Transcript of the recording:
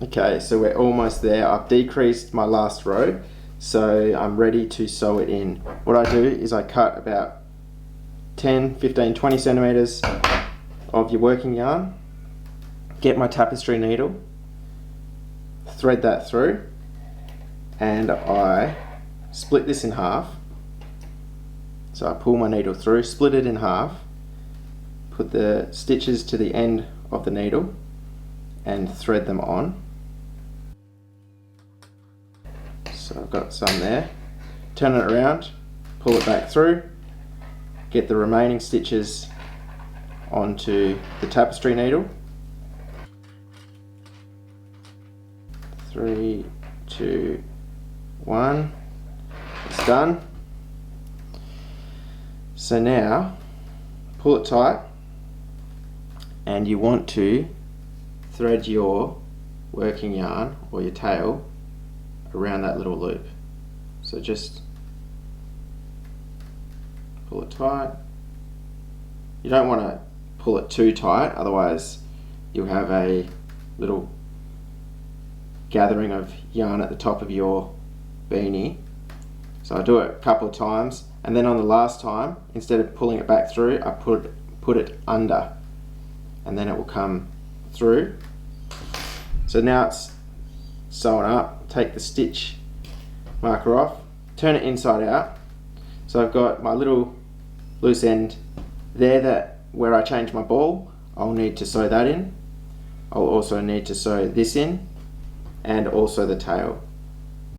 Okay, so we're almost there. I've decreased my last row, so I'm ready to sew it in. What I do is I cut about 10, 15, 20 centimeters of your working yarn, get my tapestry needle, thread that through, and I split this in half. So I pull my needle through, split it in half, put the stitches to the end of the needle and thread them on. So I've got some there. Turn it around, pull it back through, get the remaining stitches onto the tapestry needle. 3, 2, 1. It's done. So now pull it tight, and you want to thread your working yarn or your tail around that little loop. So just pull it tight. You don't want to pull it too tight, otherwise you'll have a little gathering of yarn at the top of your beanie. So I do it a couple of times, and then on the last time, instead of pulling it back through, I put it under, and then it will come through. So now it's sewn up. Take the stitch marker off, turn it inside out. So I've got my little loose end there, that where I change my ball, I'll need to sew that in. I'll also need to sew this in, and also the tail.